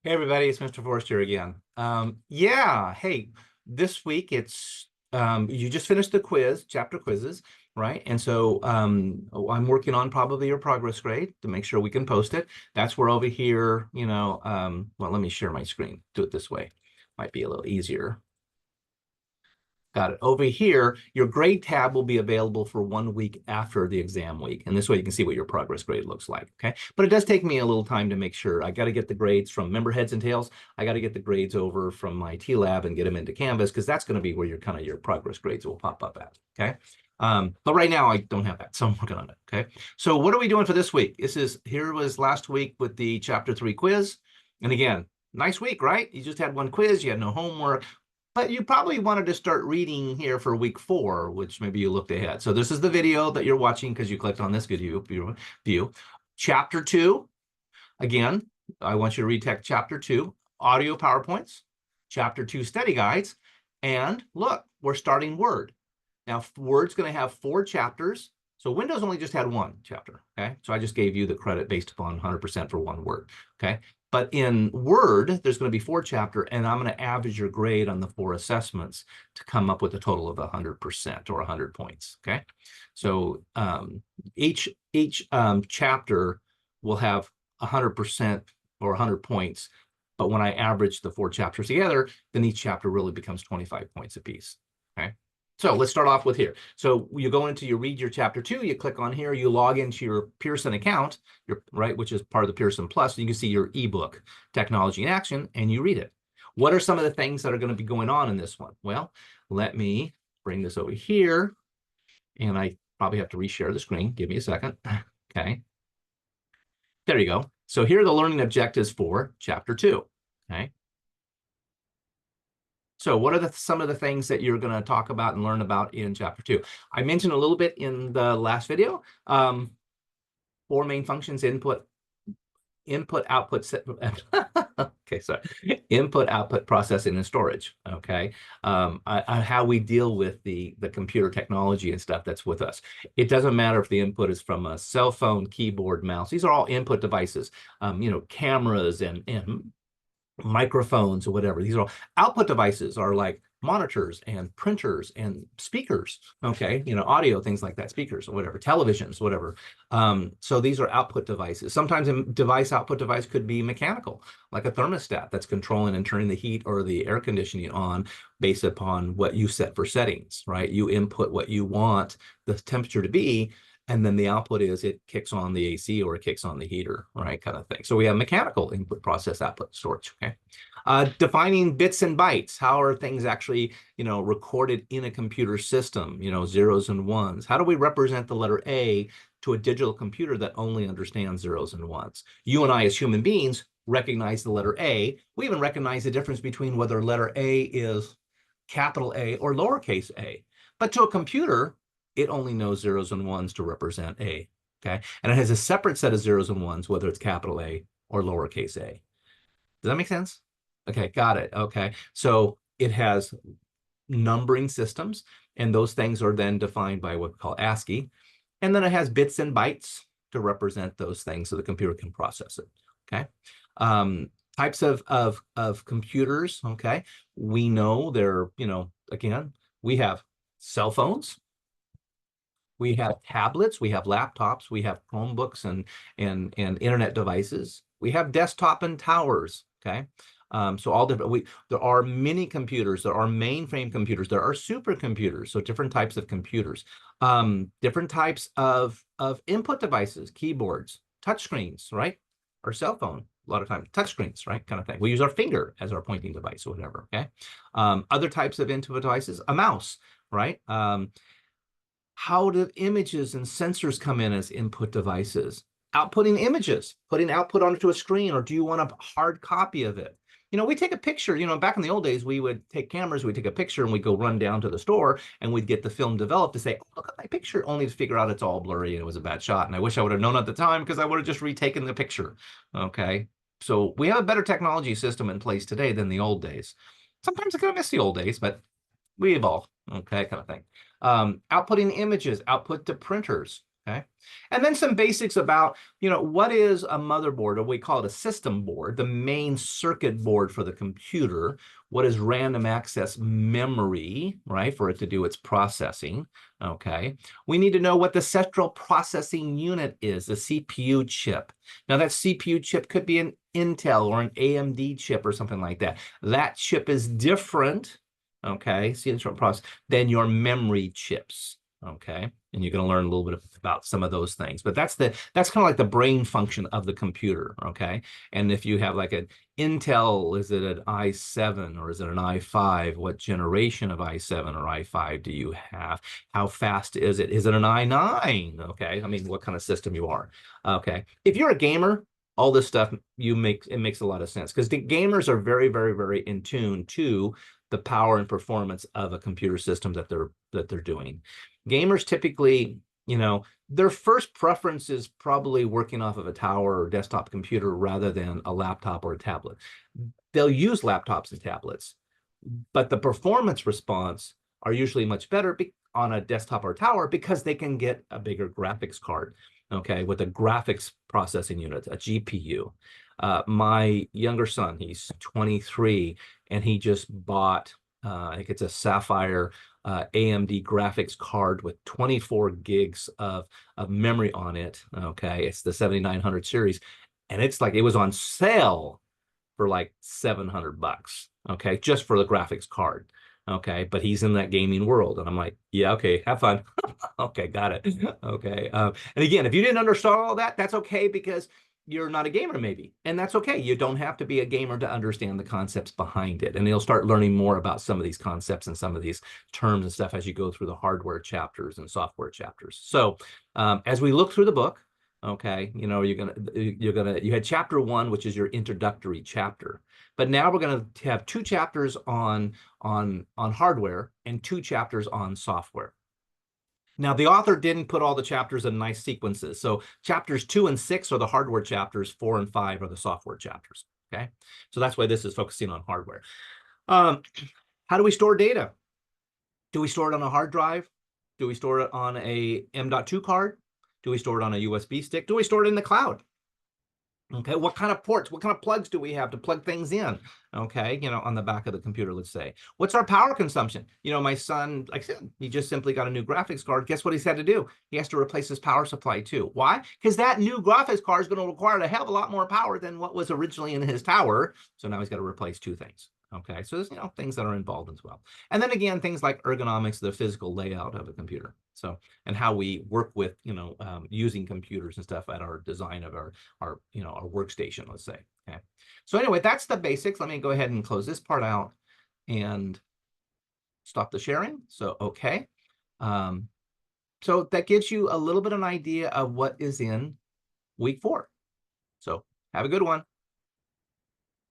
Hey everybody, it's Mr. Forrester again. Yeah, hey, this week it's you just finished the quiz, chapter quizzes, right? And so I'm working on probably your progress grade to make sure we can post it. That's where over here, well, let me share my screen. Do it this way. Might be a little easier. Got it. Over here, your grade tab will be available for 1 week after the exam week. And this way you can see what your progress grade looks like. Okay. But it does take me a little time to make sure. I got to get the grades from member heads and tails. I got to get the grades over from my T-Lab and get them into Canvas because that's going to be where your progress grades will pop up at. Okay. But right now I don't have that, so I'm working on it. Okay. So what are we doing for this week? Here was last week with the chapter 3 quiz. And again, nice week, right? You just had one quiz, you had no homework. But you probably wanted to start reading here for week 4, which maybe you looked ahead. So this is the video that you're watching because you clicked on this video view. Chapter 2, again, I want you to read text chapter 2, audio PowerPoints, chapter 2 study guides, and look, we're starting Word. Now, Word's going to have 4 chapters. So Windows only just had 1 chapter, okay? So I just gave you the credit based upon 100% for 1 word, okay? But in Word, there's going to be 4 chapters, and I'm going to average your grade on the 4 assessments to come up with a total of 100% or 100 points, okay? So each chapter will have 100% or 100 points, but when I average the 4 chapters together, then each chapter really becomes 25 points apiece, okay? So let's start off with here. So you go into, you read your chapter 2, you click on here, you log into your Pearson account, right, which is part of the Pearson Plus. You can see your ebook, Technology in Action, and you read it. What are some of the things that are going to be going on in this one? Well, let me bring this over here, and I probably have to reshare the screen. Give me a second. Okay. There you go. So here are the learning objectives for chapter 2. Okay. So what are some of the things that you're going to talk about and learn about in chapter 2? I mentioned a little bit in the last video. 4 main functions: input, output, okay, sorry, input, output, processing, and storage. Okay, how we deal with the computer technology and stuff that's with us. It doesn't matter if the input is from a cell phone, keyboard, mouse. These are all input devices. Cameras and microphones or whatever. These are all output devices, are like monitors and printers and speakers, okay, audio, things like that, speakers or whatever, televisions, whatever. So these are output devices. Sometimes a output device could be mechanical, like a thermostat that's controlling and turning the heat or the air conditioning on based upon what you set for settings, right? You input what you want the temperature to be, and then the output is it kicks on the AC or it kicks on the heater, right, kind of thing. So we have mechanical input, process, output, storage, okay? Defining bits and bytes. How are things actually, recorded in a computer system, zeros and ones? How do we represent the letter A to a digital computer that only understands zeros and ones? You and I, as human beings, recognize the letter A. We even recognize the difference between whether letter A is capital A or lowercase a. But to a computer, it only knows zeros and ones to represent A, okay? And it has a separate set of zeros and ones, whether it's capital A or lowercase a. Does that make sense? Okay, got it. Okay, so it has numbering systems, and those things are then defined by what we call ASCII. And then it has bits and bytes to represent those things so the computer can process it, okay? Types of computers, okay? We know they're, again, we have cell phones, we have tablets, we have laptops, we have Chromebooks and internet devices. We have desktop and towers, okay? So all different, there are mini computers, there are mainframe computers, there are supercomputers, so different types of computers. Different types of input devices, keyboards, touchscreens, right? Or cell phone, a lot of times, touchscreens, right? Kind of thing. We use our finger as our pointing device or whatever, okay? Other types of input devices, a mouse, right? How do images and sensors come in as input devices? Outputting images, putting output onto a screen, or do you want a hard copy of it? We take a picture, back in the old days, we would take cameras, we'd take a picture and we'd go run down to the store and we'd get the film developed to say, oh, look at my picture, only to figure out it's all blurry and it was a bad shot. And I wish I would have known at the time because I would have just retaken the picture, okay? So we have a better technology system in place today than the old days. Sometimes I kind of miss the old days, but we evolve, okay, kind of thing. Outputting images, output to printers. Okay. And then some basics about, what is a motherboard, or we call it a system board, the main circuit board for the computer. What is random access memory, right, for it to do its processing. Okay. We need to know what the central processing unit is, the CPU chip. Now, that CPU chip could be an Intel or an AMD chip or something like that. That chip is different, okay, central process, than your memory chips. Okay, and you're going to learn a little bit about some of those things, but that's kind of like the brain function of the computer. Okay, and if you have like an Intel, is it an i7 or is it an i5? What generation of i7 or i5 do you have? How fast is it? Is it an i9? Okay, I mean, what kind of system you are. Okay, if you're a gamer, all this stuff it makes a lot of sense, because the gamers are very, very, very in tune to the power and performance of a computer system that they're doing. Gamers typically, their first preference is probably working off of a tower or desktop computer rather than a laptop or a tablet. They'll use laptops and tablets, but the performance response are usually much better on a desktop or tower, because they can get a bigger graphics card, okay, with a graphics processing unit, a GPU. My younger son, he's 23, and he just bought, I think it's a Sapphire AMD graphics card with 24 gigs of memory on it. Okay, it's the 7900 series, and it's like it was on sale for like $700. Okay, just for the graphics card. Okay, but he's in that gaming world, and I'm like, yeah, okay, have fun. Okay, got it. Okay, and again, if you didn't understand all that, that's okay, because you're not a gamer maybe, and that's okay. You don't have to be a gamer to understand the concepts behind it, and you'll start learning more about some of these concepts and some of these terms and stuff as you go through the hardware chapters and software chapters. So as we look through the book, okay, you had chapter 1, which is your introductory chapter, but now we're going to have 2 chapters on hardware and 2 chapters on software. Now, the author didn't put all the chapters in nice sequences. So chapters 2 and 6 are the hardware chapters, 4 and 5 are the software chapters. Okay, so that's why this is focusing on hardware. How do we store data? Do we store it on a hard drive? Do we store it on a M.2 card? Do we store it on a USB stick? Do we store it in the cloud? Okay, what kind of ports, what kind of plugs do we have to plug things in? Okay, on the back of the computer, let's say. What's our power consumption? My son, like I said, he just simply got a new graphics card. Guess what he's had to do? He has to replace his power supply too. Why? Because that new graphics card is going to require a hell of a lot more power than what was originally in his tower. So now he's got to replace 2 things. Okay, so there's things that are involved as well. And then again, things like ergonomics, the physical layout of a computer. So, and how we work with using computers and stuff at our design of our workstation, let's say. Okay, so anyway, that's the basics. Let me go ahead and close this part out and stop the sharing. So okay, so that gives you a little bit of an idea of what is in week 4. So have a good one.